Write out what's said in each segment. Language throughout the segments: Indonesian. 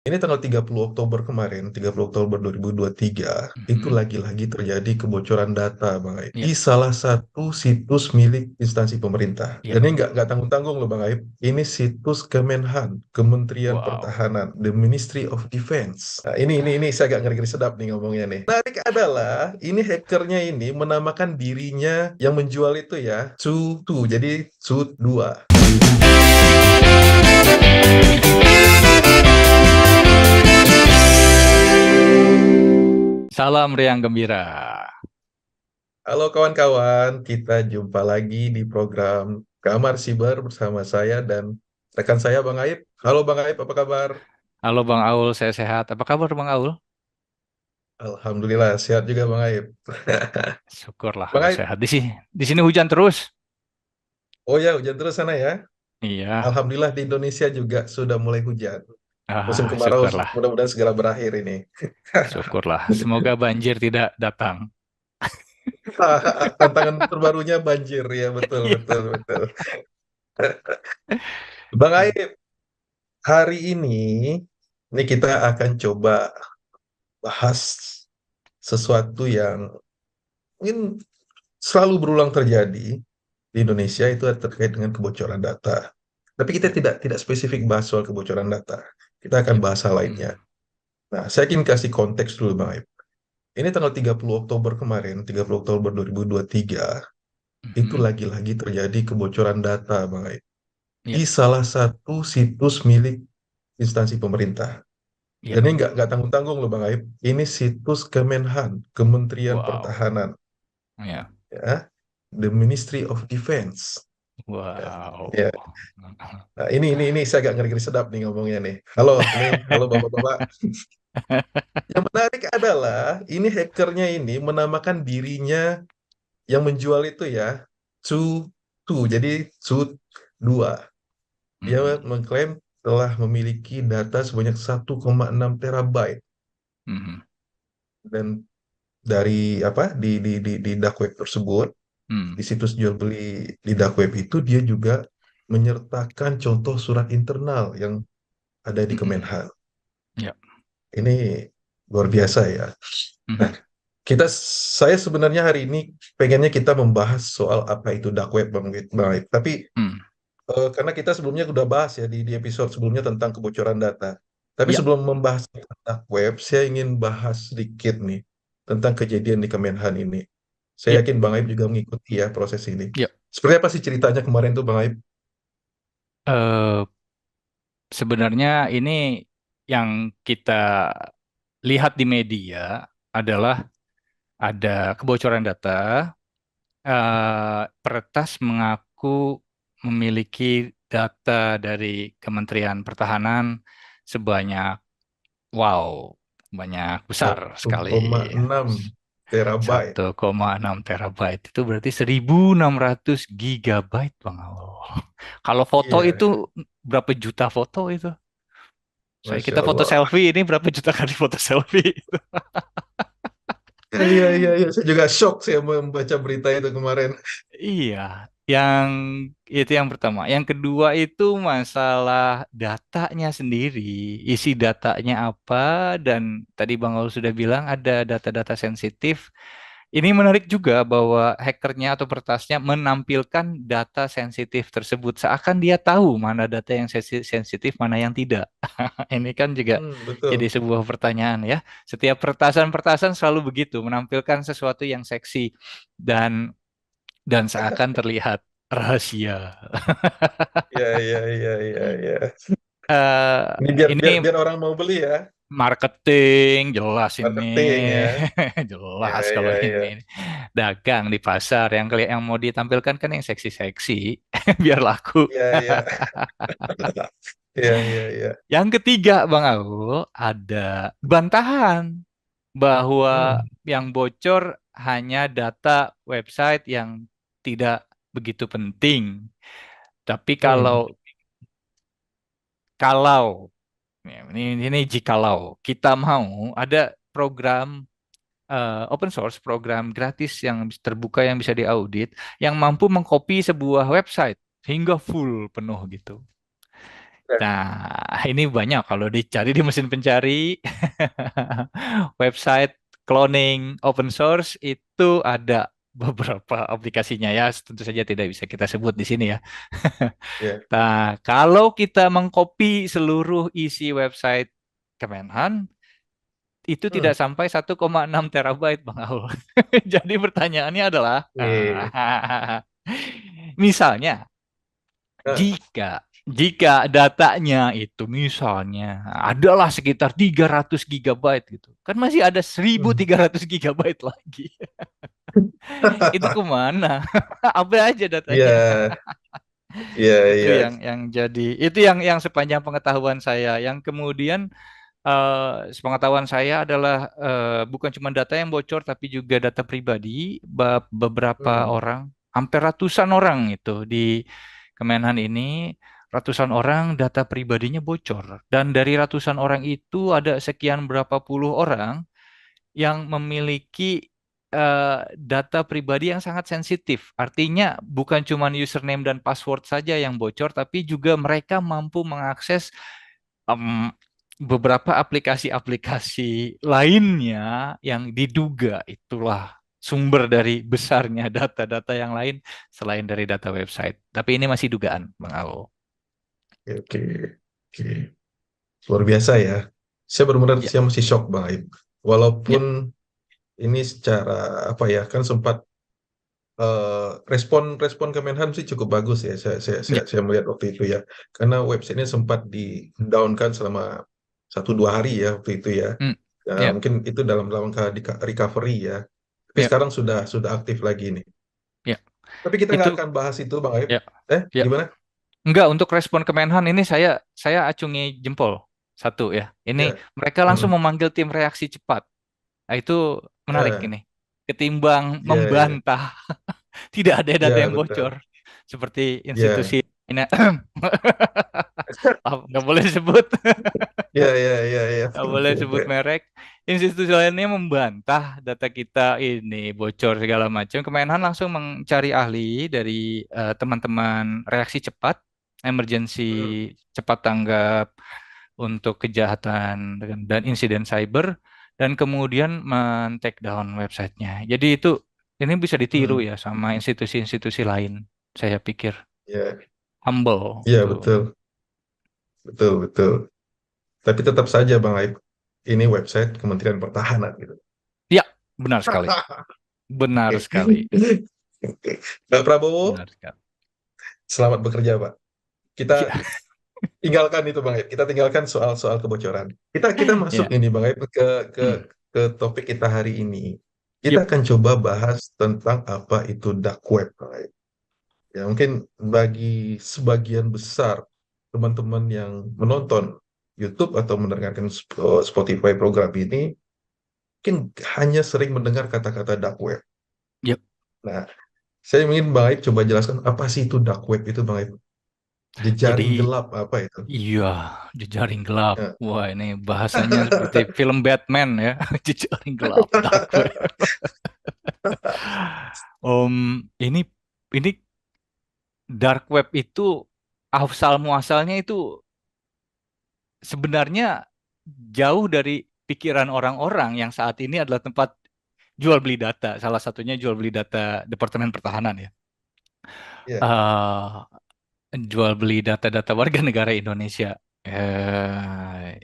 Ini tanggal 30 Oktober kemarin, 30 Oktober 2023, itu Mhm. lagi-lagi terjadi kebocoran data, Bang Aib, Ya, di salah satu situs milik instansi pemerintah. ya. Dan ini nggak tanggung-tanggung loh, Bang Aib. Ini situs Kemenhan, Kementerian Wow. Pertahanan, the Ministry of Defense. Nah, ini saya agak ngeri-ngeri sedap nih ngomongnya nih. Menarik adalah, ini hackernya ini menamakan dirinya yang menjual itu ya, Su2, jadi Su2. Salam riang gembira. Halo kawan-kawan, kita jumpa lagi di program Kamar Siber bersama saya dan rekan saya Bang Aib. Halo Bang Aib, apa kabar? Halo Bang Aul, saya sehat. Apa kabar Bang Aul? Alhamdulillah, sehat juga Bang Aib. Syukurlah Bang kalau Aib, sehat. Di sini hujan terus. oh ya hujan terus sana ya. Iya. Alhamdulillah di Indonesia juga sudah mulai hujan. Musim kemarau Syukurlah. mudah-mudahan segera berakhir ini. Syukurlah. Semoga banjir tidak datang. Tantangan terbarunya banjir, ya betul, Iya. betul, betul. Bang Aib, hari ini kita akan coba bahas sesuatu yang mungkin selalu berulang terjadi di Indonesia itu terkait dengan kebocoran data. Tapi kita Ya. tidak spesifik bahas soal kebocoran data. Kita akan Ya. bahas hal lainnya. Hmm. Nah, saya ingin kasih konteks dulu, Bang Aib. Ini tanggal 30 Oktober kemarin, 30 Oktober 2023, itu Mhm. lagi-lagi terjadi kebocoran data, Bang Aib, Ya. di salah satu situs milik instansi pemerintah. Ya. Dan ini nggak tanggung-tanggung loh, Bang Aib. Ini situs Kemenhan, Kementerian Wow. Pertahanan, Ya. ya, the Ministry of Defense. Ya, ya. Wow. Nah, ini saya agak ngeri-ngeri sedap nih ngomongnya nih. Halo Bapak-bapak. Yang menarik adalah ini hackernya ini menamakan dirinya yang menjual itu ya, Su2, jadi Su2. Dia Mhm. mengklaim telah memiliki data sebanyak 1,6 terabyte Mhm. dan dari apa di dark web tersebut, Hmm. di situs jual beli di dark web itu dia juga menyertakan contoh surat internal yang ada di Mhm. Kemenhan. Ya. Ini luar biasa ya. Nah, Mhm. saya sebenarnya hari ini pengennya kita membahas soal apa itu dark web, Bang Ip. Tapi Hmm. karena kita sebelumnya sudah bahas ya di episode sebelumnya tentang kebocoran data. Tapi Ya. sebelum membahas tentang dark web, saya ingin bahas sedikit nih tentang kejadian di Kemenhan ini. Saya Ya. yakin Bang Aib juga mengikuti ya proses ini. Ya. Seperti apa sih ceritanya kemarin tuh Bang Aib? Eh, Sebenarnya ini yang kita lihat di media adalah ada kebocoran data. Peretas mengaku memiliki data dari Kementerian Pertahanan sebanyak, wow, banyak besar sekali. 1,6 terabyte. 1,6 terabyte itu berarti 1.600 gigabyte, Bang Awol. Kalau foto Iya, itu berapa juta foto itu? Masya Kita foto Allah. selfie ini berapa juta kali foto selfie? Iya. Saya juga shock saya membaca berita itu kemarin. Iya, yang itu yang pertama. Yang kedua itu masalah datanya sendiri, isi datanya apa, dan tadi Bang Aul sudah bilang ada data-data sensitif. Ini menarik juga bahwa hackernya atau peretasnya menampilkan data sensitif tersebut seakan dia tahu mana data yang sensitif, mana yang tidak. Ini kan juga jadi Betul. sebuah pertanyaan ya. Setiap pertasan-pertasan selalu begitu, menampilkan sesuatu yang seksi dan seakan terlihat rahasia. Iya. Ini Ini biar orang mau beli ya, marketing jelas ini, marketing ya. jelas kalau Iya. ini dagang di pasar yang mau ditampilkan kan yang seksi-seksi biar laku. Iya. Iya. Yang ketiga, Bang Aul, ada bantahan bahwa Hmm. yang bocor hanya data website yang tidak begitu penting. Tapi Hmm. kalau ya, ini jikalau kita mau ada program open source, program gratis yang terbuka yang bisa diaudit, yang mampu mengcopy sebuah website hingga full penuh gitu. Ya. Nah, ini banyak kalau dicari di mesin pencari, website cloning open source itu ada beberapa aplikasinya ya, tentu saja tidak bisa kita sebut di sini ya. Ya. Nah, kalau kita mengcopy seluruh isi website Kemenhan, itu Hmm. tidak sampai 1,6 terabyte, Bang Aul. Jadi pertanyaannya adalah, Oke. misalnya, Nah. jika datanya itu misalnya adalah sekitar 300 gigabyte gitu, kan masih ada Hmm. 1.300 gigabyte lagi. Itu kemana? Apa aja datanya? Iya, iya, Itu iya. yang sepanjang pengetahuan saya. Yang kemudian sepengetahuan saya adalah bukan cuma data yang bocor, tapi juga data pribadi beberapa Hmm. orang, hampir ratusan orang itu di Kemenhan ini, ratusan orang data pribadinya bocor. Dan dari ratusan orang itu ada sekian berapa puluh orang yang memiliki data pribadi yang sangat sensitif. Artinya bukan cuma username dan password saja yang bocor, tapi juga mereka mampu mengakses em, beberapa aplikasi-aplikasi lainnya yang diduga itulah sumber dari besarnya data-data yang lain selain dari data website. Tapi ini masih dugaan, Bang Ao. Oke, oke. Oke. Luar biasa ya. Saya benar-benar Ya, saya masih shock Bang Aib. ya, Walaupun ini secara apa ya kan sempat respon respon Kemenhan sih cukup bagus ya. ya, Saya melihat waktu itu ya. Karena websitenya sempat di down kan selama 1-2 hari ya waktu itu ya. hmm, Ya, ya, mungkin itu dalam langkah recovery ya. Tapi ya, sekarang sudah aktif lagi nih. ya. Tapi kita Itu nggak akan bahas itu Bang Aib. ya, ya. Gimana? Enggak, untuk respon Kemenhan ini saya acungi jempol satu ya. Ini Ya. mereka langsung Hmm. memanggil tim reaksi cepat. Nah, itu menarik Eh, ini. Ketimbang ya, ya, membantah tidak ada data ya yang bocor betul. seperti institusi Ya, ini. Nggak boleh sebut, ya, ya, ya, ya. nggak boleh sebut merek. Institusi lainnya membantah data kita ini bocor segala macam. Kemenhan langsung mencari ahli dari teman-teman reaksi cepat, emergency Hmm. cepat tanggap untuk kejahatan dan insiden cyber, dan kemudian men-take down websitenya. Jadi itu ini bisa ditiru Hmm. ya sama institusi-institusi lain. Saya pikir Ya, humble ya tuh. betul, betul, betul. Tapi tetap saja Bang Aib, ini website Kementerian Pertahanan gitu. Ya, benar sekali. Benar Oke. sekali. Oke. Pak Prabowo, Benar sekali. selamat bekerja Pak. Kita Ya, tinggalkan itu Bang Aib. Kita tinggalkan soal-soal kebocoran. Kita masuk ya. ini Bang Aib ke Hmm. ke topik kita hari ini. Kita Yep. akan coba bahas tentang apa itu dark web, Bang Aib. Ya, mungkin bagi sebagian besar teman-teman yang menonton YouTube atau mendengarkan Spotify program ini, mungkin hanya sering mendengar kata-kata dark web. Yep. Nah, saya ingin Bang Aib coba jelaskan apa sih itu dark web itu, Bang Aib? Jadi, Jejaring gelap apa itu? iya, jejaring gelap. Ya. Wah, ini bahasanya seperti film Batman ya. Jejaring gelap, dark web. Ini ini dark web itu asal muasalnya itu sebenarnya jauh dari pikiran orang-orang yang saat ini adalah tempat jual beli data. Salah satunya jual beli data Departemen Pertahanan ya. Ya. Eh, jual beli data-data warga negara Indonesia.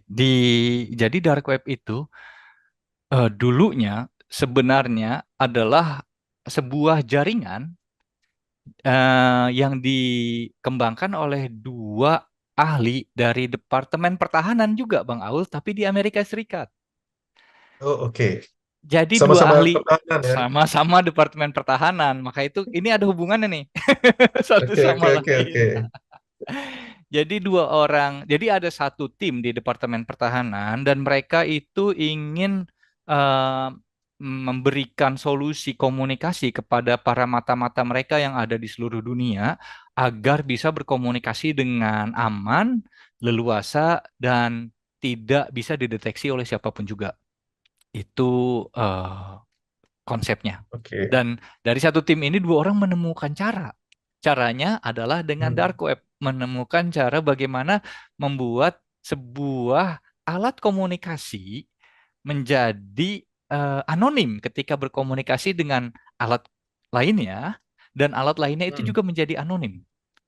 Di jadi dark web itu dulunya sebenarnya adalah sebuah jaringan yang dikembangkan oleh dua ahli dari Departemen Pertahanan juga, Bang Aul, tapi di Amerika Serikat. Oh, oke. Jadi dua Sama-sama ahli pertahanan ya. sama-sama Departemen Pertahanan, maka itu ini ada hubungannya nih satu Oke, sama oke, oke, lain. oke. Jadi dua orang, jadi ada satu tim di Departemen Pertahanan dan mereka itu ingin eh, memberikan solusi komunikasi kepada para mata-mata mereka yang ada di seluruh dunia agar bisa berkomunikasi dengan aman, leluasa, dan tidak bisa dideteksi oleh siapapun juga. Itu konsepnya. Oke. Dan dari satu tim ini dua orang menemukan cara. Caranya adalah dengan dark Hmm. web. menemukan cara bagaimana membuat sebuah alat komunikasi menjadi anonim ketika berkomunikasi dengan alat lainnya, dan alat lainnya itu Hmm. juga menjadi anonim.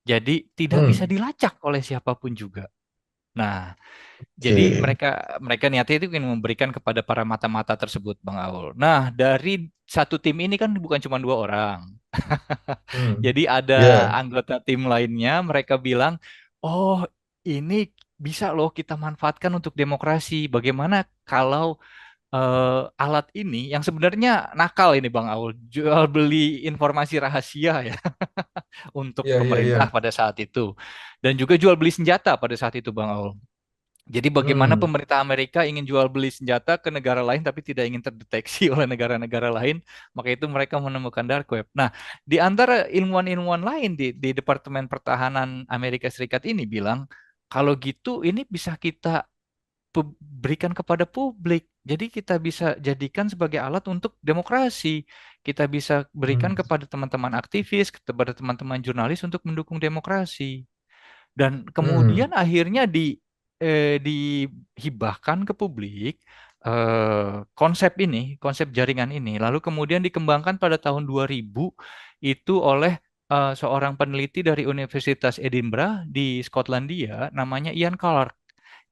Jadi tidak bisa Hmm. dilacak oleh siapapun juga. Nah, jadi Oke. mereka mereka niatnya itu ingin memberikan kepada para mata-mata tersebut, Bang Aul. Nah, dari satu tim ini kan bukan cuma dua orang. Hmm. Jadi ada Ya. anggota tim lainnya, mereka bilang, oh ini bisa loh kita manfaatkan untuk demokrasi. Bagaimana kalau alat ini yang sebenarnya nakal ini Bang Aul, jual beli informasi rahasia ya untuk Ya, ya, pemerintah ya. pada saat itu. Dan juga jual beli senjata pada saat itu Bang Aul. Jadi bagaimana Hmm. pemerintah Amerika ingin jual beli senjata ke negara lain tapi tidak ingin terdeteksi oleh negara-negara lain, maka itu mereka menemukan dark web. Nah, di antara ilmuwan-ilmuwan lain di Departemen Pertahanan Amerika Serikat ini bilang, kalau gitu ini bisa kita berikan kepada publik. Jadi kita bisa jadikan sebagai alat untuk demokrasi. Kita bisa berikan Hmm. kepada teman-teman aktivis, kepada teman-teman jurnalis untuk mendukung demokrasi. Dan kemudian Hmm. akhirnya dihibahkan ke publik konsep ini, konsep jaringan ini. Lalu kemudian dikembangkan pada tahun 2000 itu oleh seorang peneliti dari Universitas Edinburgh di Skotlandia namanya Ian Clark.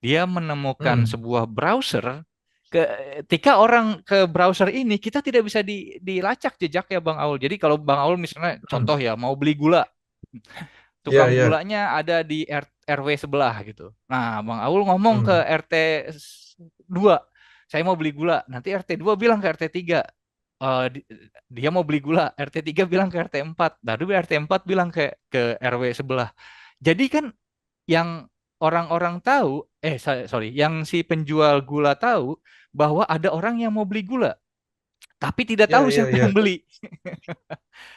Dia menemukan Hmm. sebuah browser. Ketika orang ke browser ini, kita tidak bisa dilacak jejaknya Bang Aul. Jadi kalau Bang Aul misalnya Hmm. contoh ya mau beli gula, Ya, tukang ya. gulanya ada di RW sebelah gitu. Nah, Bang Aul ngomong ke Hmm. RT 2, saya mau beli gula. Nanti RT 2 bilang ke RT 3, dia mau beli gula. RT 3 bilang ke RT 4, lalu RT 4 bilang ke RW sebelah. Jadi kan yang orang-orang tahu, sorry, yang si penjual gula tahu bahwa ada orang yang mau beli gula, tapi tidak tahu Ya, ya, siapa yang ya. beli.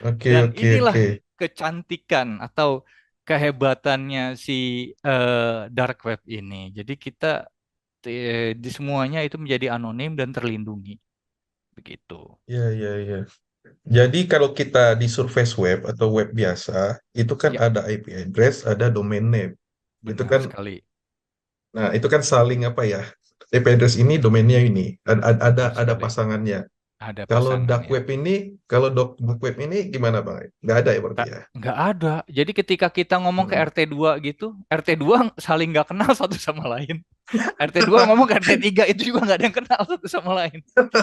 Oke, Dan oke, inilah oke. kecantikan atau kehebatannya si dark web ini. Jadi kita di semuanya itu menjadi anonim dan terlindungi. Begitu. Ya, ya, ya. Jadi kalau kita di surface web atau web biasa, itu kan Ya, ada IP address, ada domain name. Itu benar kan, sekali. nah itu kan saling apa ya? IP address ini, domainnya ini, Benar ada sekali. pasangannya. Ada Kalau dark pasangannya. web ini, kalau dark web ini gimana Bang? Nggak ada ya berarti ya? Nggak ada. Jadi ketika kita ngomong ke Hmm. RT 2 gitu, RT 2 saling nggak kenal satu sama lain. RT 2 ngomong ke RT 3 itu juga nggak ada yang kenal satu sama lain.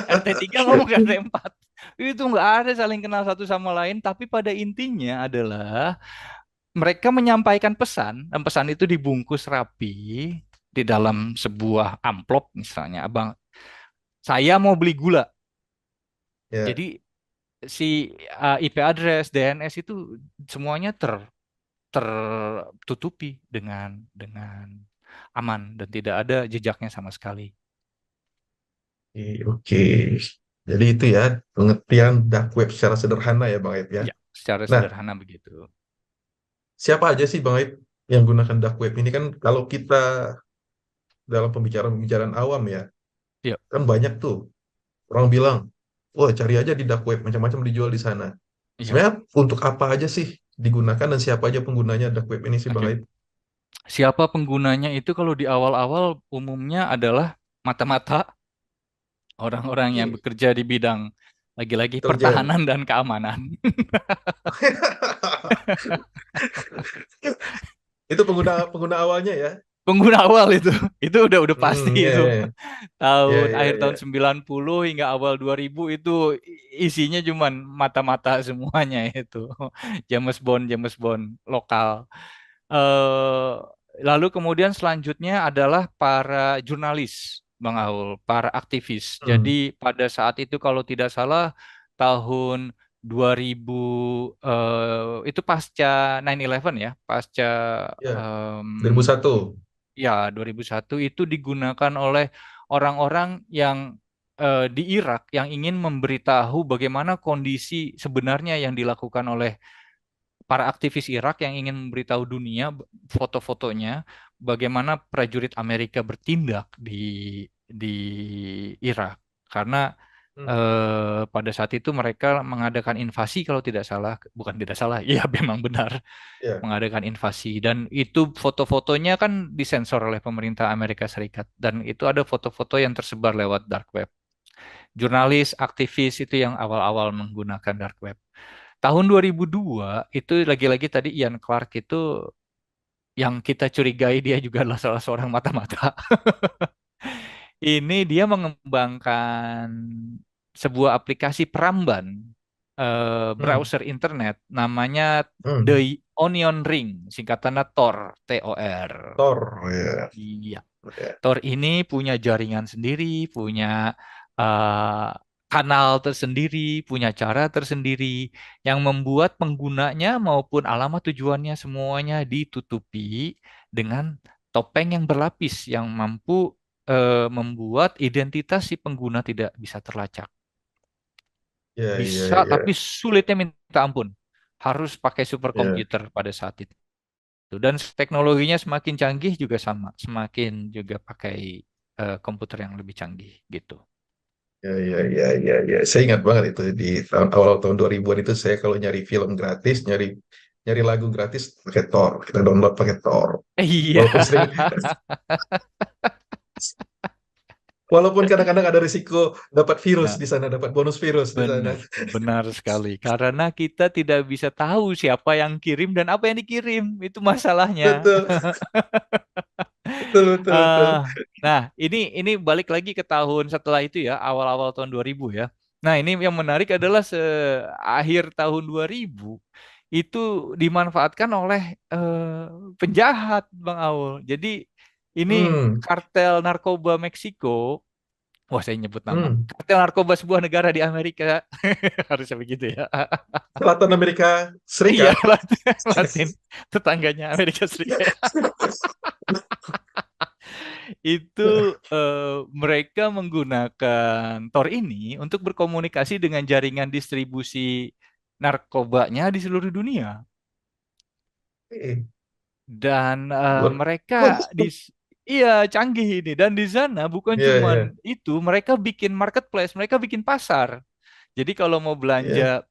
RT 3 ngomong ke RT 4 itu nggak ada saling kenal satu sama lain. Tapi pada intinya adalah mereka menyampaikan pesan, dan pesan itu dibungkus rapi di dalam sebuah amplop misalnya. Abang, saya mau beli gula. Ya, Jadi si IP address, DNS itu semuanya tertutupi dengan aman dan tidak ada jejaknya sama sekali. oke. Jadi itu ya pengertian dark web secara sederhana ya Bang Aib ya. Ya, secara Nah, sederhana begitu. siapa aja sih Bang Aib yang gunakan dark web ini kan kalau kita dalam pembicaraan-pembicaraan awam ya, Ya, kan banyak tuh orang bilang, wah cari aja di dark web, macam-macam dijual di sana. ya, Sebenarnya untuk apa aja sih digunakan dan siapa aja penggunanya dark web ini sih Bang oke. Aib? Siapa penggunanya itu kalau di awal-awal umumnya adalah mata-mata orang-orang yang Oke, bekerja di bidang lagi-lagi intelijen. pertahanan dan keamanan. Itu pengguna pengguna awalnya ya. Pengguna awal itu udah pasti Hmm, ya, itu. ya, ya, Tahun ya, akhir tahun ya. 90 hingga awal 2000 itu isinya cuman mata-mata semuanya itu. James Bond lokal. eh Lalu kemudian selanjutnya adalah para jurnalis, Bang Aul, para aktivis. Hmm, Jadi pada saat itu kalau tidak salah tahun 2000 itu pasca 9/11 ya, pasca ya. em, 2001. ya 2001 itu digunakan oleh orang-orang yang di Irak yang ingin memberitahu bagaimana kondisi sebenarnya yang dilakukan oleh para aktivis Irak yang ingin memberitahu dunia foto-fotonya bagaimana prajurit Amerika bertindak di Irak karena Hmm. Pada saat itu mereka mengadakan invasi kalau tidak salah, bukan tidak salah, iya memang benar Ya, mengadakan invasi dan itu foto-fotonya kan disensor oleh pemerintah Amerika Serikat dan itu ada foto-foto yang tersebar lewat dark web. Jurnalis, aktivis itu yang awal-awal menggunakan dark web. Tahun 2002 itu lagi-lagi tadi Ian Clark itu yang kita curigai dia juga adalah salah seorang mata-mata. Ini dia mengembangkan sebuah aplikasi peramban hmm. browser internet namanya The Hmm. Onion Ring, singkatannya Tor, TOR. Tor, ya, Iya, ya, Tor ini punya jaringan sendiri, punya uh, kanal tersendiri, punya cara tersendiri yang membuat penggunanya maupun alamat tujuannya semuanya ditutupi dengan topeng yang berlapis yang mampu membuat identitas si pengguna tidak bisa terlacak. ya, ya, Bisa, ya, tapi sulitnya minta ampun. Harus pakai ya, superkomputer pada saat itu. Dan teknologinya semakin canggih juga sama, semakin juga pakai komputer yang lebih canggih gitu. ya, ya, ya, ya, ya. Saya ingat banget itu di tahun awal tahun 2000-an itu saya kalau nyari film gratis, nyari nyari lagu gratis pakai Tor. Kita download pakai Tor. Iya, Walaupun sering, walaupun kadang-kadang ada risiko dapat virus nah, di sana, dapat bonus virus di sana. benar, benar sekali. Karena kita tidak bisa tahu siapa yang kirim dan apa yang dikirim. Itu masalahnya. Betul, betul, betul, betul. Ah, nah, ini balik lagi ke tahun setelah itu ya, awal-awal tahun 2000 ya. Nah, ini yang menarik adalah akhir tahun 2000 itu dimanfaatkan oleh penjahat, Bang Aul. Jadi ini Hmm, kartel narkoba Meksiko, wah saya nyebut nama. hmm. Kartel narkoba sebuah negara di Amerika, harusnya begitu ya. Selatan Amerika Iya, Serikat. Latin, Latin, tetangganya Amerika Serikat. Itu mereka menggunakan Tor ini untuk berkomunikasi dengan jaringan distribusi narkobanya di seluruh dunia. Dan Luar. mereka di iya canggih ini dan di sana bukan Iya, cuman iya, itu, mereka bikin marketplace, mereka bikin pasar. Jadi kalau mau belanja iya.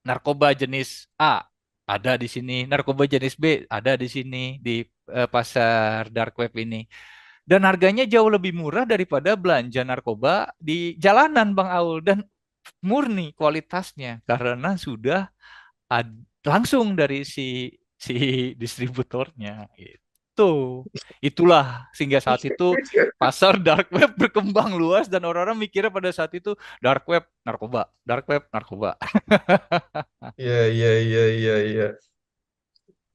narkoba jenis A ada di sini, narkoba jenis B ada di sini di pasar dark web ini. Dan harganya jauh lebih murah daripada belanja narkoba di jalanan, Bang Aul. Dan murni kualitasnya karena sudah langsung dari si distributornya. Itu. Itulah sehingga saat itu pasar dark web berkembang luas dan orang-orang mikirnya pada saat itu dark web narkoba, dark web narkoba. Iya, iya, iya, iya, iya.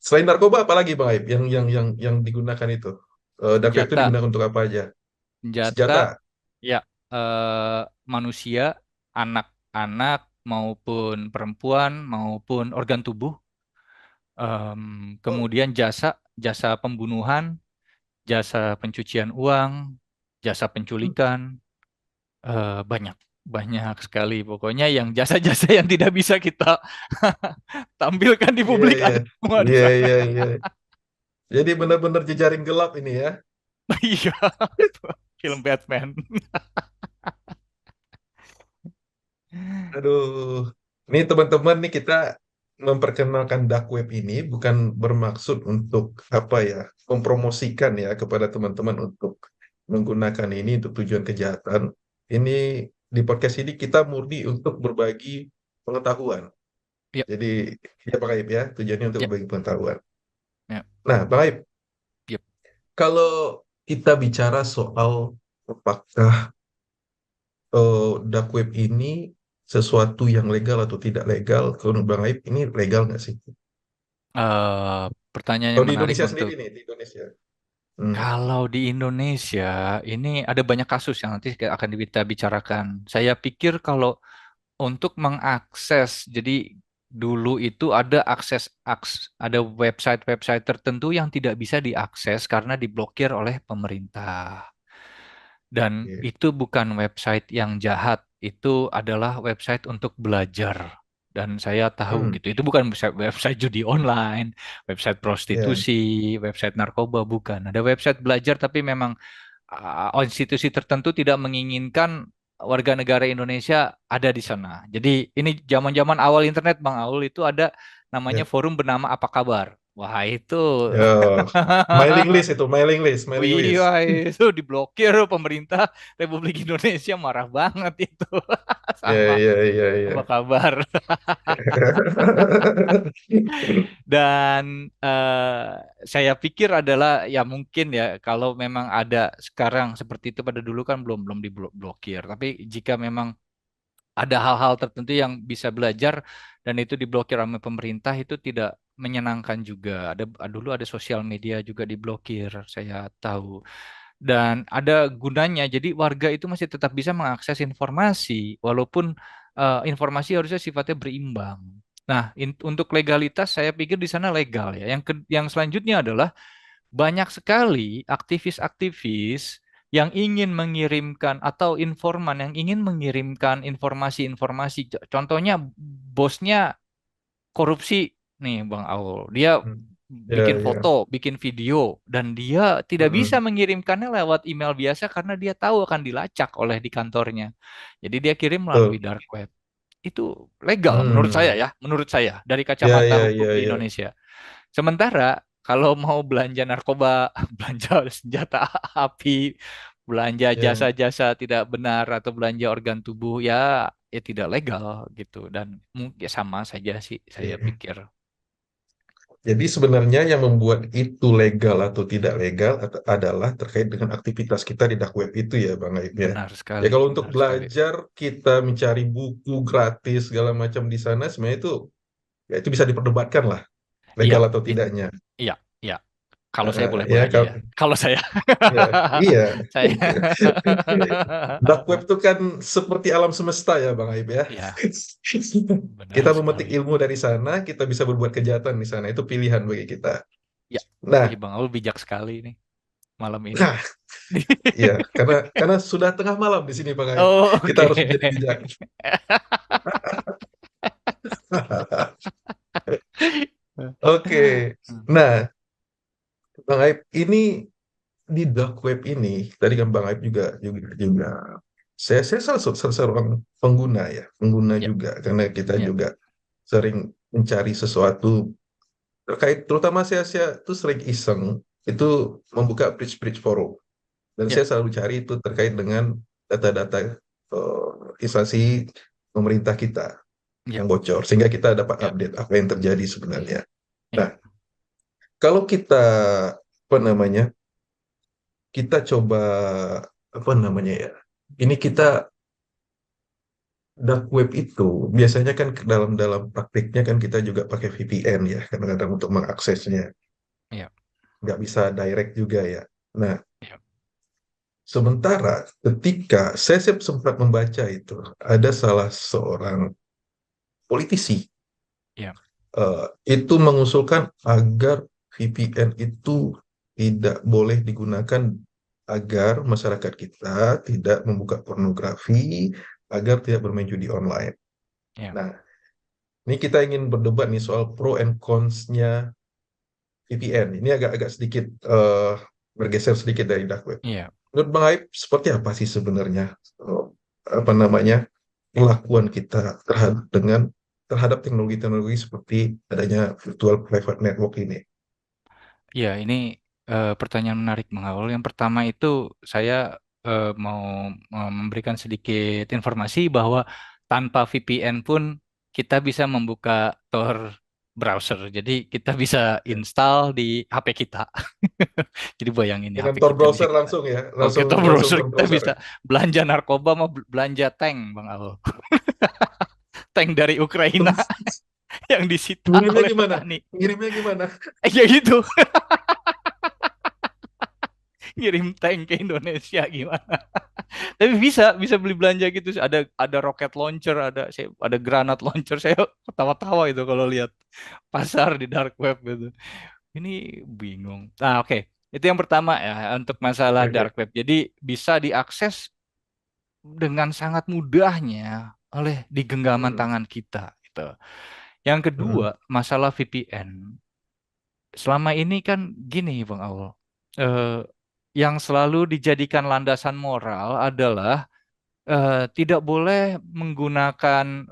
Selain narkoba, apa lagi Bang Aib yang digunakan itu? Dark web itu Senjata, digunakan untuk apa aja? senjata Senjata. ya manusia, anak-anak maupun perempuan maupun organ tubuh, Oh, kemudian jasa, jasa pembunuhan, jasa pencucian uang, jasa hmm. penculikan, banyak banyak sekali pokoknya yang jasa-jasa yang tidak bisa kita tampilkan di Iya, publik iya, ada semua di iya, sana. iya, iya. Jadi benar-benar jejaring gelap ini ya. Iya, film Batman. Aduh, ini teman-teman nih kita memperkenalkan dark web ini bukan bermaksud untuk apa ya, mempromosikan ya kepada teman-teman untuk menggunakan ini untuk tujuan kejahatan. Ini di podcast ini kita murni untuk berbagi pengetahuan. Yep, Jadi ya Pak Aib ya, tujuannya untuk yep, berbagi pengetahuan. yep, Nah, Pak Aib, yep. kalau kita bicara soal apakah dark web ini sesuatu yang legal atau tidak legal, kalau menurut Bang Aib ini legal nggak sih? Eh, Pertanyaan Kalau yang di menarik Indonesia untuk sendiri nih, di Indonesia. Hmm, kalau di Indonesia ini ada banyak kasus yang nanti akan kita bicarakan. Saya pikir kalau untuk mengakses, jadi dulu itu ada ada website-website tertentu yang tidak bisa diakses karena diblokir oleh pemerintah. Dan iya. itu bukan website yang jahat, itu adalah website untuk belajar. Dan saya tahu Hmm, gitu, itu bukan website judi online, website ya, prostitusi, website narkoba, bukan. Ada website belajar tapi memang institusi tertentu tidak menginginkan warga negara Indonesia ada di sana. Jadi ini zaman-zaman awal internet Bang Aul itu ada namanya Ya. forum bernama Apa Kabar. Wah itu. Ya. Mailing list itu, mailing list, Oh mailing iya list. itu diblokir pemerintah Republik Indonesia marah banget itu Ya, sama ya, ya, Apa ya. Kabar. Dan saya pikir adalah ya mungkin ya kalau memang ada sekarang seperti itu pada dulu kan belum belum diblokir. Tapi jika memang ada hal-hal tertentu yang bisa belajar dan itu diblokir oleh pemerintah itu tidak menyenangkan juga. Dulu ada sosial media juga diblokir, saya tahu. Dan ada gunanya, jadi warga itu masih tetap bisa mengakses informasi, walaupun informasi harusnya sifatnya berimbang. Nah, untuk legalitas saya pikir di sana legal ya. Yang selanjutnya adalah banyak sekali aktivis-aktivis yang ingin mengirimkan atau informan yang ingin mengirimkan informasi-informasi. Contohnya bosnya korupsi nih Bang Aul. Dia Hmm. Ya, bikin foto, ya. bikin video dan dia tidak bisa Mm-mm. mengirimkannya lewat email biasa karena dia tahu akan dilacak oleh di kantornya. Jadi dia kirim melalui Betul. dark web. Itu legal menurut saya Hmm. ya, menurut saya dari Ya, kacamata ya, hukum ya, di ya. Indonesia. Sementara kalau mau belanja narkoba, belanja senjata api, belanja Ya. jasa-jasa tidak benar atau belanja organ tubuh ya ya tidak legal gitu dan mungkin sama saja sih saya Iya. pikir. Jadi sebenarnya yang membuat itu legal atau tidak legal adalah terkait dengan aktivitas kita di dark web itu ya Bang Aib ya. Ya kalau untuk Benar sekali. belajar kita mencari buku gratis segala macam di sana sebenarnya itu ya itu bisa diperdebatkan lah Iya, legal atau it- tidaknya. iya, iya. Kalau saya Ya boleh-boleh aja ya. kalau Kalau saya, ya, iya. saya, Dark web itu kan seperti alam semesta ya Bang Aib ya. ya benar Kita memetik sekali. ilmu dari sana, kita bisa berbuat kejahatan di sana. Itu pilihan bagi kita. Ya, Nah, ih, Bang Aul bijak sekali nih malam ini. nah, iya, karena sudah tengah malam di sini Bang Aib. Oh, Kita oke. harus menjadi bijak. Oke. Nah, Bang Aib, ini di dark web ini, tadi kan Bang Aib juga saya salah seorang pengguna ya, pengguna Ya, juga karena kita ya, juga sering mencari sesuatu terkait terutama saya tuh sering iseng itu membuka bridge-bridge forum dan ya, saya selalu cari itu terkait dengan data-data instansi pemerintah kita ya, yang bocor sehingga kita dapat ya, update apa yang terjadi sebenarnya. ya, Nah, kalau kita apa namanya? Kita coba apa namanya ya? Ini kita dark web itu biasanya kan dalam dalam praktiknya kan kita juga pakai VPN ya kadang-kadang untuk mengaksesnya ya, nggak bisa direct juga ya. Nah, ya, sementara ketika saya sempat membaca itu ada salah seorang politisi ya, itu mengusulkan agar VPN itu tidak boleh digunakan agar masyarakat kita tidak membuka pornografi, agar tidak bermain judi online. ya, Nah, ini kita ingin berdebat nih soal pro and cons-nya VPN. Ini agak-agak sedikit bergeser sedikit dari dark web. ya. Menurut Bang Aib, seperti apa sih sebenarnya eh, apa namanya perlakuan kita terhadap teknologi-teknologi seperti adanya virtual private network ini? Ya, ini pertanyaan menarik Bang Aul. Yang pertama itu saya mau memberikan sedikit informasi bahwa tanpa VPN pun kita bisa membuka Tor browser. Jadi kita bisa Ya. install di HP kita. Jadi bayangin ya Dengan HP Tor kita bisa browser kita. langsung ya, Oke, langsung Tor langsung browser Tor kita browser. bisa belanja narkoba mau belanja tank Bang Aul. Tank dari Ukraina yang disita Ngirimnya oleh gimana? petani. Ngirimnya gimana? Ya gitu, ngirim tank ke Indonesia gimana? Tapi bisa beli belanja gitu. Ada rocket launcher, ada granat launcher. Saya ketawa-tawa itu kalau lihat pasar di dark web gitu. Ini bingung. Nah, oke. Itu yang pertama ya untuk masalah dark Oke. web. Jadi bisa diakses dengan sangat mudahnya oleh di genggaman Hmm. tangan kita gitu. Yang kedua, Hmm. masalah VPN. Selama ini kan gini, Bang Aul. Eh, yang selalu dijadikan landasan moral adalah tidak boleh menggunakan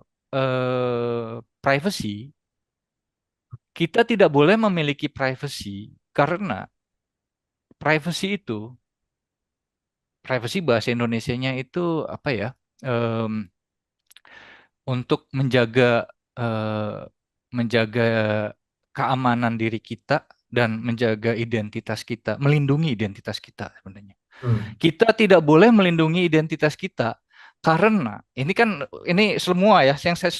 privacy. Kita tidak boleh memiliki privacy karena privacy itu, privacy bahasa Indonesianya itu apa ya? Em, untuk eh, menjaga keamanan diri kita dan menjaga identitas kita, melindungi identitas kita sebenarnya. Hmm. Kita tidak boleh melindungi identitas kita karena ini semua ya yang saya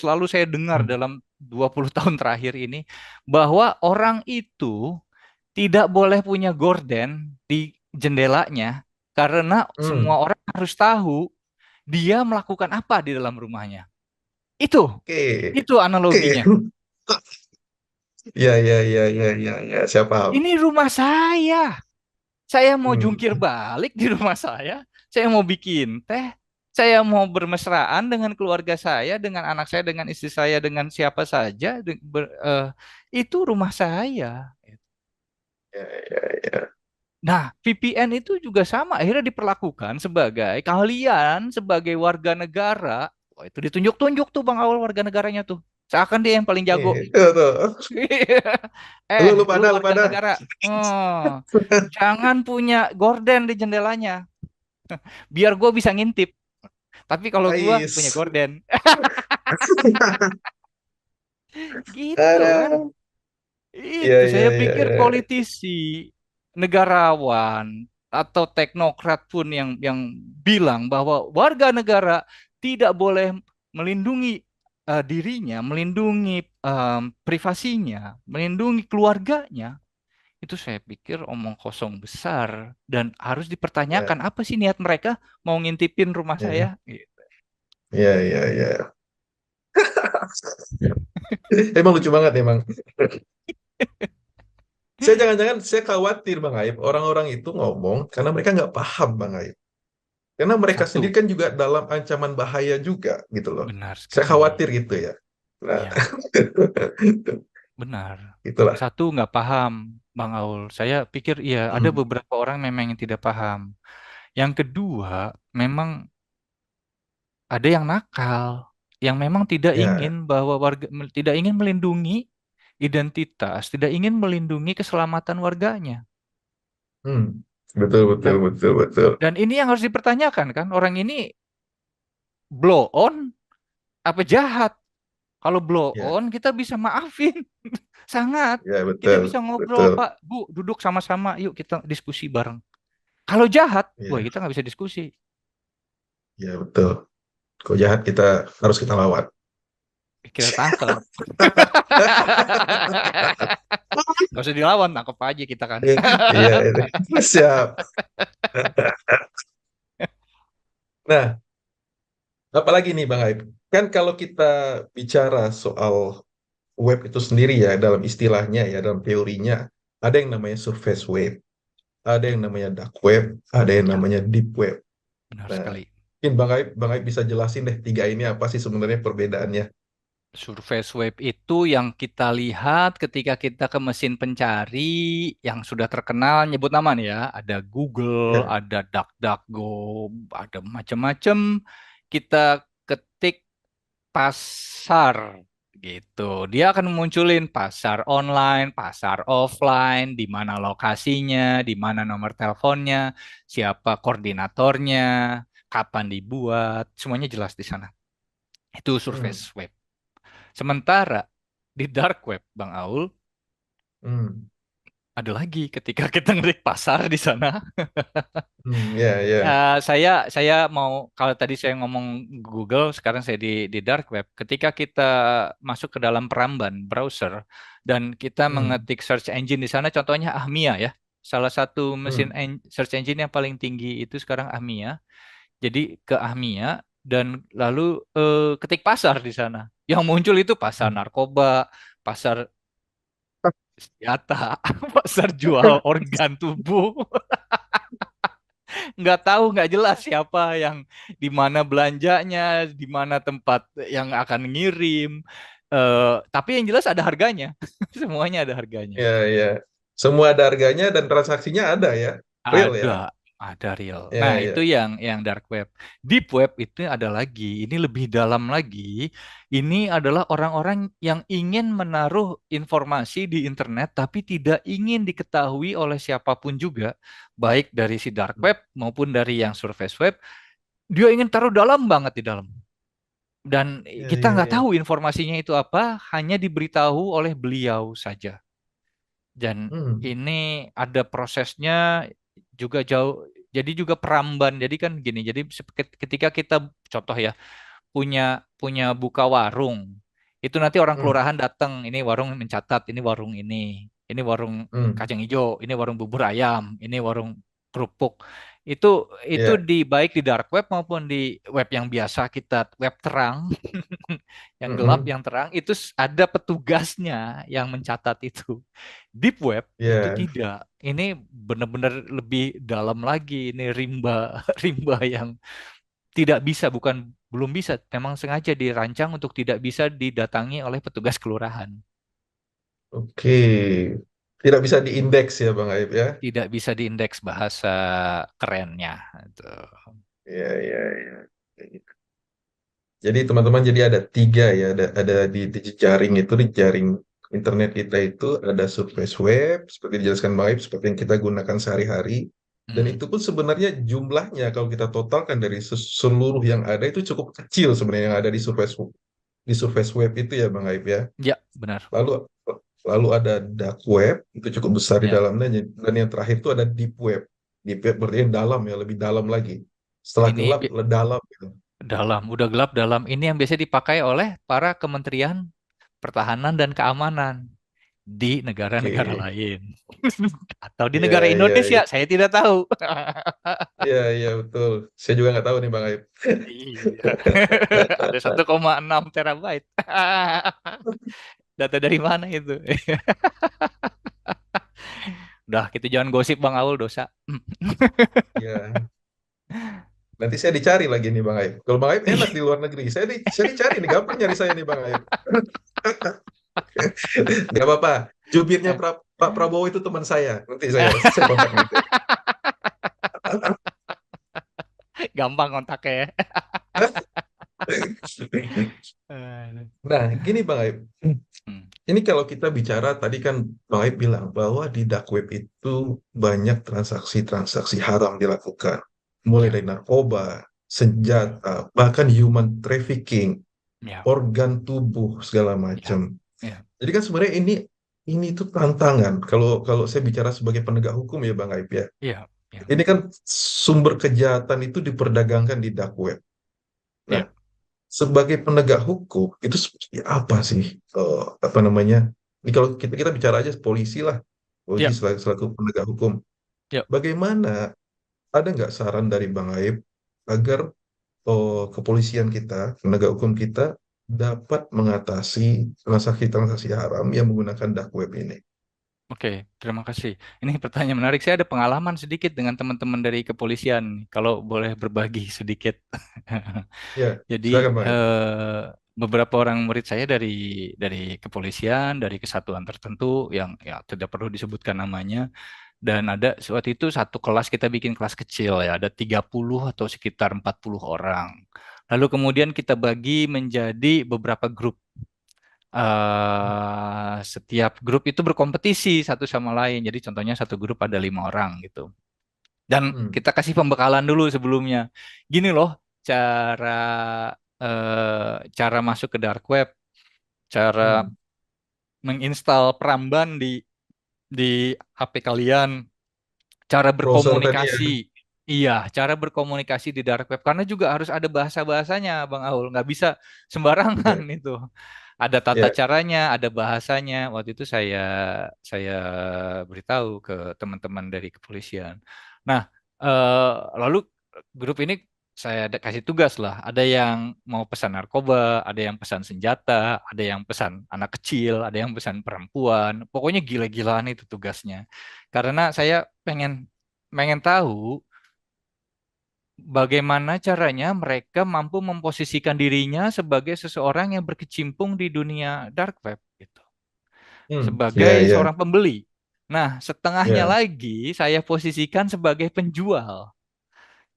dengar Hmm. dalam 20 tahun terakhir ini bahwa orang itu tidak boleh punya gorden di jendelanya karena Hmm. semua orang harus tahu dia melakukan apa di dalam rumahnya. Itu, Oke. itu analoginya. Oke. Ya, ya, ya, ya, ya, ya. Saya paham. Ini rumah saya. Saya mau Hmm. jungkir balik di rumah saya. Saya mau bikin teh. Saya mau bermesraan dengan keluarga saya, dengan anak saya, dengan istri saya, dengan siapa saja. Itu rumah saya. Ya, ya, ya. Nah, VPN itu juga sama. Akhirnya diperlakukan sebagai kalian sebagai warga negara. Wah, itu ditunjuk-tunjuk tuh Bang Awal warga negaranya tuh. Seakan dia yang paling jago. Tuh, tuh. Lu Lu pada, lu warga pada. negara. Jangan punya gorden di jendelanya. Biar gue bisa ngintip. Tapi kalau gue punya Ais. gorden. Gitu kan. Ada. Itu Ya, saya ya, ya, pikir ya. politisi, negarawan, atau teknokrat pun yang bilang bahwa warga negara tidak boleh melindungi dirinya, melindungi privasinya, melindungi keluarganya. Itu saya pikir omong kosong besar dan harus Ya, dipertanyakan apa sih niat mereka mau ngintipin rumah saya? ya, ya, ya, ya. Emang lucu banget emang. Saya jangan-jangan saya khawatir Bang Aib, orang-orang itu ngomong karena mereka nggak paham Bang Aib. Karena mereka sendiri Satu, kan juga dalam ancaman bahaya juga gitu loh. benar Saya sekali. khawatir gitu ya. Nah, Ya, benar. itulah. Satu, nggak paham, Bang Aul. Saya pikir iya ada Hmm. beberapa orang memang yang tidak paham. Yang kedua, memang ada yang nakal, yang memang tidak Ya, ingin bahwa tidak ingin melindungi identitas, tidak ingin melindungi keselamatan warganya. hmm. Betul, betul, Dan betul, betul. dan ini yang harus dipertanyakan kan, orang ini blow on apa jahat? Kalau blow Ya, on kita bisa maafin, sangat. ya Kita betul, bisa ngobrol, betul. Pak, Bu, duduk sama-sama, yuk kita diskusi bareng. Kalau jahat, wah Ya, kita nggak bisa diskusi. ya betul. Kok jahat kita harus kita lawan. Kita tangkap. Gak usah dilawan, tangkap aja kita kan. Iya, ini. Siap. Nah, apalagi nih Bang Aib? Kan kalau kita bicara soal web itu sendiri ya, dalam istilahnya ya, dalam teorinya, ada yang namanya surface web, ada yang namanya dark web, ada yang Ya, namanya deep web. benar Nah, sekali. mungkin Bang Aib bisa jelasin deh tiga ini apa sih sebenarnya perbedaannya? Surface web itu yang kita lihat ketika kita ke mesin pencari yang sudah terkenal, nyebut nama nih ya, ada Google, Ya. ada DuckDuckGo, ada macam-macam. Kita ketik pasar gitu. Dia akan munculin pasar online, pasar offline, di mana lokasinya, di mana nomor teleponnya, siapa koordinatornya, kapan dibuat, semuanya jelas di sana. Itu Hmm. surface web. Sementara di dark web, Bang Aul, Hmm. ada lagi ketika kita ngelik pasar di sana. Hmm. Ya, ya. Saya mau kalau tadi saya ngomong Google, sekarang saya di dark web. Ketika kita masuk ke dalam peramban browser dan kita Hmm. mengetik search engine di sana, contohnya Ahmia ya. Salah satu mesin Hmm. search engine yang paling tinggi itu sekarang Ahmia. Jadi ke Ahmia dan lalu ketik pasar di sana. Yang muncul itu pasar Hmm. narkoba, pasar senjata, pasar jual organ tubuh. Nggak tahu, nggak jelas siapa yang di mana belanjanya, di mana tempat yang akan ngirim. Tapi yang jelas ada harganya. Semuanya ada harganya. Ya, ya. Semua ada harganya dan transaksinya ada ya. Real Ada, ya. Ada real. Nah, Ya, itu ya. yang dark web. Deep web itu ada lagi. Ini lebih dalam lagi. Ini adalah orang-orang yang ingin menaruh informasi di internet tapi tidak ingin diketahui oleh siapapun juga, baik dari si dark web maupun dari yang surface web. Dia ingin taruh dalam banget di dalam. Dan Ya, kita ya, nggak tahu ya. informasinya itu apa, hanya diberitahu oleh beliau saja. Dan Hmm, ini ada prosesnya juga jauh, jadi juga peramban. Jadi kan gini, jadi ketika kita contoh ya punya punya buka warung, itu nanti orang hmm, kelurahan datang, ini warung mencatat, ini warung hmm. kacang hijau, ini warung bubur ayam, ini warung kerupuk. Itu itu Ya. di baik di dark web maupun di web yang biasa kita web terang, yang gelap, Mhm. yang terang, itu ada petugasnya yang mencatat itu. Deep web itu Ya. tidak. Ini benar-benar lebih dalam lagi. Ini rimba, rimba yang tidak bisa, bukan belum bisa. Memang sengaja dirancang untuk tidak bisa didatangi oleh petugas kelurahan. Oke. Tidak bisa diindeks ya, Bang Aib ya. Tidak bisa diindeks bahasa kerennya. Itu. Ya, ya, ya. Jadi teman-teman jadi ada tiga ya, ada di jejaring itu di jaring internet kita itu ada surface web seperti dijelaskan Bang Aib, seperti yang kita gunakan sehari-hari. Dan Hmm. itu pun sebenarnya jumlahnya kalau kita totalkan dari seluruh yang ada itu cukup kecil sebenarnya yang ada di surface web itu ya Bang Aib ya. Ya, benar. Lalu lalu ada dark web itu cukup besar di Ya, dalamnya dan yang terakhir itu ada deep web. Deep web berarti yang dalam ya, lebih dalam lagi. Setelah ini gelap, dalam gitu. dalam, udah gelap dalam. Ini yang biasa dipakai oleh para kementerian pertahanan dan keamanan di negara-negara Oke. lain. Atau di Iya, negara iya, Indonesia, iya. saya tidak tahu. Iya, iya, betul. Saya juga nggak tahu nih Bang Aib. Iya. Ada 1,6 terabyte. Data dari mana itu? Udah, kita jangan gosip Bang Aul, dosa. Iya. Nanti saya dicari lagi nih Bang Aib. Kalau Bang Aib enak di luar negeri. Saya dicari nih, gampang nyari saya nih Bang Aib. Nggak apa-apa. Jubirnya Pak Prabowo itu teman saya. Nanti saya kontak nanti. Gampang kontaknya ya. Eh, Nah, gini Bang Aib. hmm, Ini kalau kita bicara tadi kan Bang Aib bilang bahwa di dark web itu banyak transaksi-transaksi haram dilakukan. Mulai Ya, dari narkoba, senjata, bahkan human trafficking, ya, organ tubuh segala ya, macam. ya, Jadi kan sebenarnya ini tuh tantangan. Kalau kalau saya bicara sebagai penegak hukum ya Bang Aib ya. ya, ya, Ini kan sumber kejahatan itu diperdagangkan di dark web. Nah, ya, sebagai penegak hukum itu seperti apa sih apa namanya? Ini kalau kita kita bicara aja polisi lah, polisi ya, selaku penegak hukum. ya. Bagaimana ada nggak saran dari Bang Aib agar kepolisian kita, penegak hukum kita dapat mengatasi transaksi-transaksi haram yang menggunakan dark web ini? Oke, terima kasih. Ini pertanyaan menarik. Saya ada pengalaman sedikit dengan teman-teman dari kepolisian. Kalau boleh berbagi sedikit. Ya, Jadi silakan Bang Aib. beberapa orang murid saya dari kepolisian, dari kesatuan tertentu yang ya tidak perlu disebutkan namanya. Dan ada waktu itu satu kelas kita bikin kelas kecil ya, ada 30 atau sekitar 40 orang. Lalu kemudian kita bagi menjadi beberapa grup. Setiap grup itu berkompetisi satu sama lain. Jadi contohnya satu grup ada 5 orang gitu. Dan Hmm, kita kasih pembekalan dulu sebelumnya. Gini loh cara cara masuk ke dark web, cara hmm. menginstal Pramban di HP kalian, cara Browser tadi ya. berkomunikasi. Iya, cara berkomunikasi di dark web karena juga harus ada bahasa-bahasanya, Bang Aul. Nggak bisa sembarangan Ya, itu. Ada tata ya. caranya, ada bahasanya. Waktu itu saya beritahu ke teman-teman dari kepolisian. Nah, eh, lalu grup ini saya ada kasih tugas lah. Ada yang mau pesan narkoba, ada yang pesan senjata, ada yang pesan anak kecil, ada yang pesan perempuan. Pokoknya gila-gilaan itu tugasnya. Karena saya pengen pengen tahu bagaimana caranya mereka mampu memposisikan dirinya sebagai seseorang yang berkecimpung di dunia dark web gitu. Hmm, Sebagai ya, ya. seorang pembeli. Nah, setengahnya Ya. lagi saya posisikan sebagai penjual.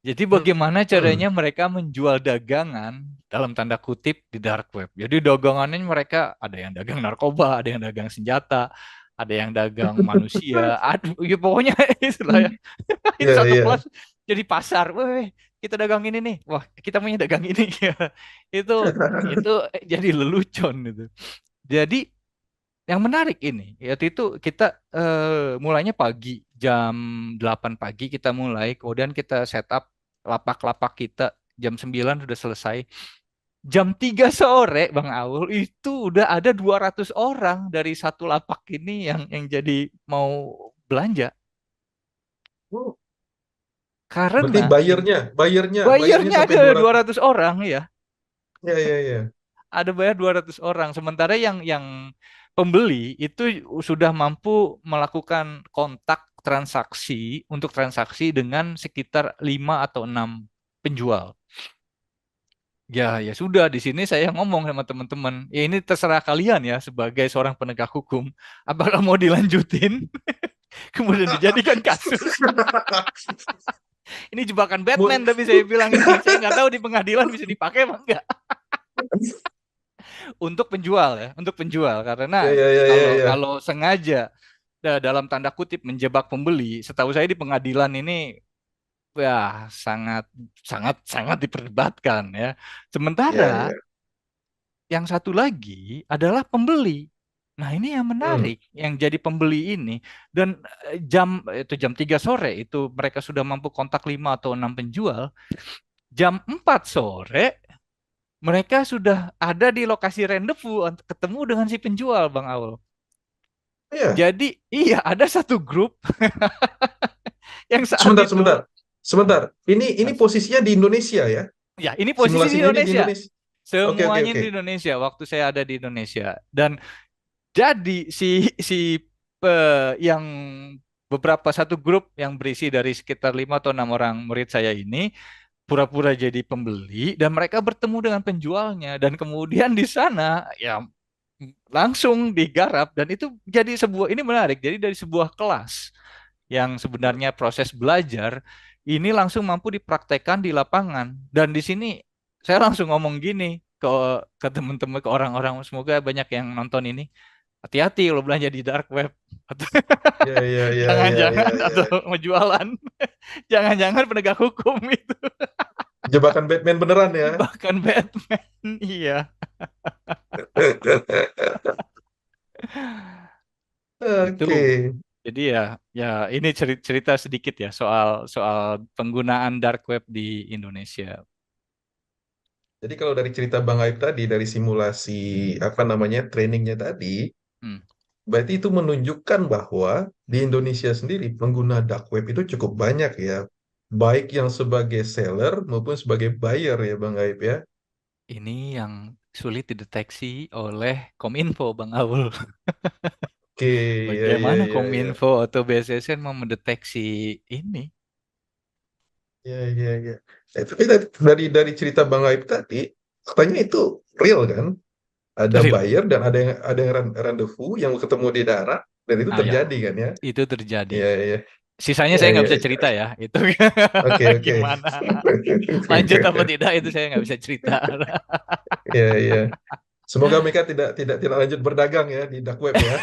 Jadi Hmm. bagaimana Hmm. caranya mereka menjual dagangan dalam tanda kutip di dark web. Jadi dagangannya mereka ada yang dagang narkoba, ada yang dagang senjata, ada yang dagang manusia. Aduh, ya pokoknya itulah ya. Itu Ya, satu kelas ya. jadi pasar. Weh, kita dagang ini nih. Wah, kita punya dagang ini. Itu itu jadi lelucon itu. Jadi yang menarik ini, yaitu itu kita mulainya pagi, jam 8 pagi kita mulai, kemudian kita setup lapak-lapak kita, jam 9 sudah selesai. Jam 3 sore, Bang Aul, itu udah ada 200 orang dari satu lapak ini yang jadi mau belanja. Oh, berarti Karena ini bayarnya bayarnya sampai ada 200. 200 orang ya. Ya, ya, ya. Ada bayar 200 orang. Sementara yang pembeli itu sudah mampu melakukan kontak transaksi untuk transaksi dengan sekitar 5 atau 6 penjual. Ya, ya sudah di sini saya ngomong sama teman-teman, ya ini terserah kalian ya sebagai seorang penegak hukum, apakah mau dilanjutin kemudian dijadikan kasus. Ini jebakan Mu- Batman tapi saya bilang ini, saya nggak tahu di pengadilan bisa dipakai apa enggak untuk penjual ya, untuk penjual Ya, karena ya, ya, ya, kalau ya. kalau sengaja dalam tanda kutip menjebak pembeli, setahu saya di pengadilan ini ya sangat sangat sangat diperdebatkan ya. Ya, Sementara ya. yang satu lagi adalah pembeli. Nah, ini yang Hmm. menarik, yang jadi pembeli ini dan jam 3 sore itu mereka sudah mampu kontak 5 atau 6 penjual. Jam 4 sore mereka sudah ada di lokasi rendezvous untuk ketemu dengan si penjual, Bang Aul. Ya. Jadi, iya ada satu grup yang saat Sebentar, itu. sebentar. Hmm. Sebentar. Ini Mas. posisinya di Indonesia ya? Ya, ini posisi di Simulasinya ini di Indonesia. Indonesia. Oke, oke, Semuanya oke. di Indonesia. Waktu saya ada di Indonesia. Dan jadi si yang beberapa satu grup yang berisi dari sekitar 5 atau 6 orang murid saya ini pura-pura jadi pembeli dan mereka bertemu dengan penjualnya dan kemudian di sana ya langsung digarap dan itu jadi sebuah ini menarik. Jadi dari sebuah kelas yang sebenarnya proses belajar ini langsung mampu dipraktekkan di lapangan dan di sini saya langsung ngomong gini ke teman-teman ke orang-orang semoga banyak yang nonton ini hati-hati kalau belanja di dark web atau Ya, ya, ya, ya, jangan-jangan ya, atau ya. jualan jangan-jangan penegak hukum itu Jebakan Batman beneran ya. bahkan Batman iya itu Oke. jadi ya ya ini cerita sedikit ya soal soal penggunaan dark web di Indonesia. Jadi kalau dari cerita Bang Aib tadi, dari simulasi apa namanya trainingnya tadi, Hmm. berarti itu menunjukkan bahwa di Indonesia sendiri pengguna dark web itu cukup banyak ya, baik yang sebagai seller maupun sebagai buyer ya Bang Aib ya. Ini yang sulit dideteksi oleh Kominfo, Bang Aul. Oke, ya, ya, Bagaimana ya, ya, Kominfo atau BSSN mau mendeteksi ini? ya, ya, ya. Tapi dari cerita Bang Aib tadi, katanya itu real kan? Ada Real. buyer dan ada yang rendezvous yang ketemu di darat dan itu Ah ya, terjadi kan ya? itu terjadi. Iya, iya. Sisanya Iya, saya nggak iya, bisa iya. cerita ya. Itu Oke, oke. gimana? Lanjut apa tidak itu saya nggak bisa cerita. Iya, iya. Semoga mereka tidak lanjut berdagang ya di dark web ya.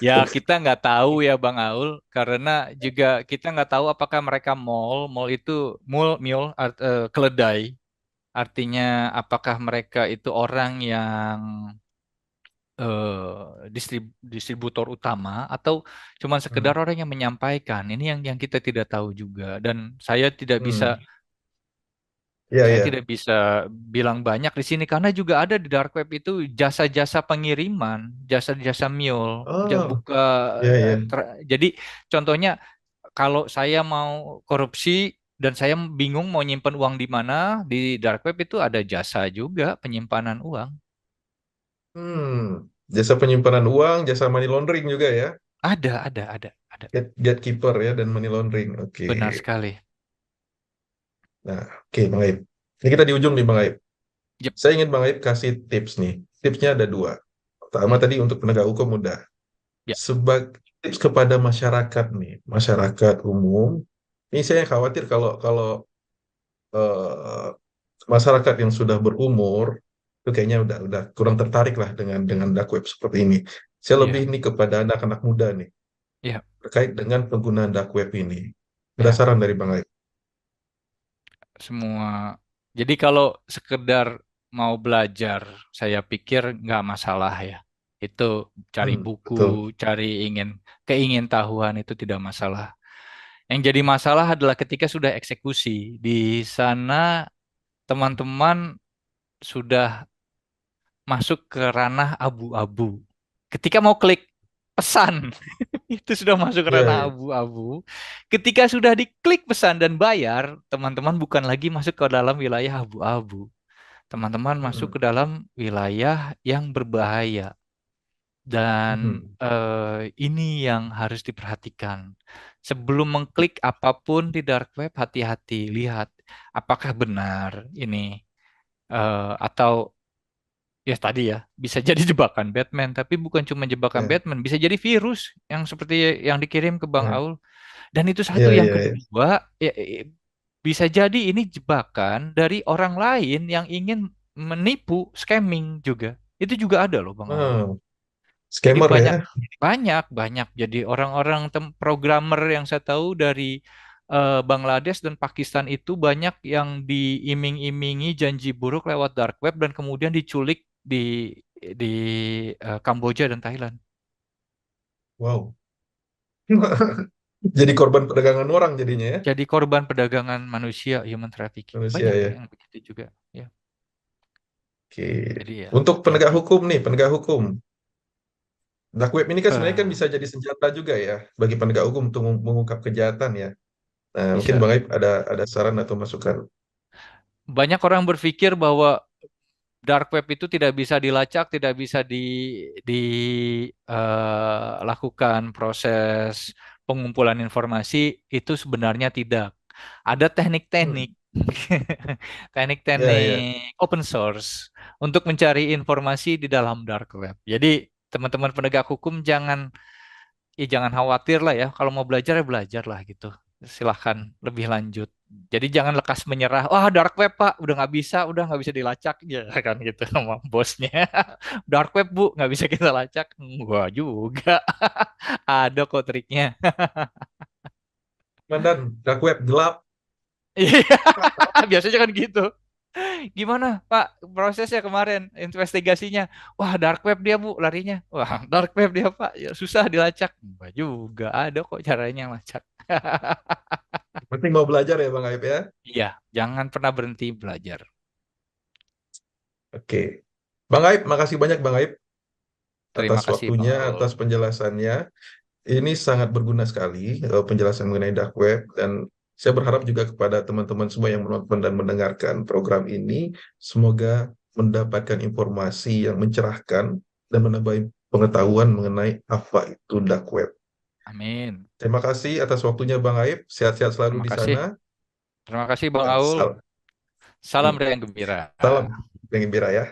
Ya kita nggak tahu ya Bang Aul karena juga kita nggak tahu apakah mereka mall itu keledai artinya apakah mereka itu orang yang distributor utama atau cuma Hmm. sekedar orang yang menyampaikan ini yang kita tidak tahu juga dan saya tidak bisa Hmm. Iya, saya iya. tidak bisa bilang banyak di sini karena juga ada di dark web itu jasa-jasa pengiriman, jasa-jasa mule, Oh, buka iya, iya. jadi contohnya kalau saya mau korupsi dan saya bingung mau nyimpan uang di mana, di dark web itu ada jasa juga penyimpanan uang. Jasa penyimpanan uang, jasa money laundering juga ya. Ada. Gatekeeper ya dan money laundering. Oke. Benar sekali. Nah, oke Bang Aib. Ini kita di ujung nih Bang Aib. Yep. Saya ingin Bang Aib kasih tips nih. Tipsnya ada dua. Pertama Hmm. tadi untuk penegak hukum mudah. Ya, sebagai tips kepada masyarakat nih, masyarakat umum. Ini saya khawatir kalau kalau eh, masyarakat yang sudah berumur itu kayaknya udah kurang tertarik lah dengan dark web seperti ini. Saya lebih iya, nih kepada anak-anak muda nih iya, terkait dengan penggunaan dark web ini. Ada iya. saran dari Bang Aib? Semua. Jadi kalau sekedar mau belajar, saya pikir nggak masalah ya. Itu cari buku, Betul. cari keingintahuan itu tidak masalah. Yang jadi masalah adalah ketika sudah eksekusi. Di sana teman-teman sudah masuk ke ranah abu-abu. Ketika mau klik pesan, itu sudah masuk ke Iya, ranah iya. abu-abu. Ketika sudah diklik pesan dan bayar, teman-teman bukan lagi masuk ke dalam wilayah abu-abu. Teman-teman masuk Mm-mm. ke dalam wilayah yang berbahaya. Dan Mhm. ini yang harus diperhatikan. Sebelum mengklik apapun di dark web, hati-hati. Lihat apakah benar ini. Atau ya tadi ya, bisa jadi jebakan Batman. Tapi bukan cuma jebakan Ya, Batman. Bisa jadi virus yang seperti yang dikirim ke Bang ya, Aul. Dan itu satu. iya, Yang iya, iya. kedua, bisa jadi ini jebakan dari orang lain yang ingin menipu, scamming juga. Itu juga ada loh Bang Aul. Ah, Jadi scammer banyak, ya. banyak, banyak. Jadi orang-orang programmer yang saya tahu dari Bangladesh dan Pakistan itu banyak yang diiming-imingi janji buruk lewat dark web dan kemudian diculik di Kamboja dan Thailand. Wow. Jadi korban perdagangan orang jadinya ya, Jadi korban perdagangan manusia, human trafficking. manusia Banyak ya. yang begitu juga. Ya, Oke. jadi ya Untuk penegak hati-hati. hukum nih, penegak hukum. Dark web ini kan sebenarnya kan Eh, bisa jadi senjata juga ya bagi penegak hukum untuk mengungkap kejahatan ya. Nah, mungkin bisa. Bang Aib ada saran atau masukan. Banyak orang berpikir bahwa dark web itu tidak bisa dilacak, tidak bisa lakukan proses pengumpulan informasi, itu sebenarnya tidak. Ada teknik-teknik, Hmm. Ya, ya. teknik-teknik open source untuk mencari informasi di dalam dark web. Jadi teman-teman penegak hukum jangan khawatir lah ya. Kalau mau belajar ya belajar lah gitu. Silahkan lebih lanjut. Jadi jangan lekas menyerah. Wah dark web pak, udah nggak bisa dilacak ya kan gitu sama bosnya. Dark web bu, nggak bisa kita lacak. Gua juga. Ada kok triknya. Komandan, dark web gelap. Iya, biasanya kan gitu. Gimana Pak prosesnya kemarin investigasinya? Wah dark web dia Bu larinya. Wah dark web dia Pak. Ya, susah dilacak. Enggak juga ada kok caranya lacak. Penting mau belajar ya Bang Aib ya. Iya, jangan pernah berhenti belajar. Oke. Bang Aib, makasih banyak Bang Aib atas Terima kasih Bang waktunya, Aul. atas penjelasannya. Ini sangat berguna sekali penjelasan mengenai dark web dan saya berharap juga kepada teman-teman semua yang menonton dan mendengarkan program ini semoga mendapatkan informasi yang mencerahkan dan menambah pengetahuan mengenai apa itu dark web. Amin. Terima kasih atas waktunya Bang Aib. Sehat-sehat selalu Terima di kasih. sana. Terima kasih Bang Ya, Aul. Salam hmm, riang gembira. salam yang gembira ya.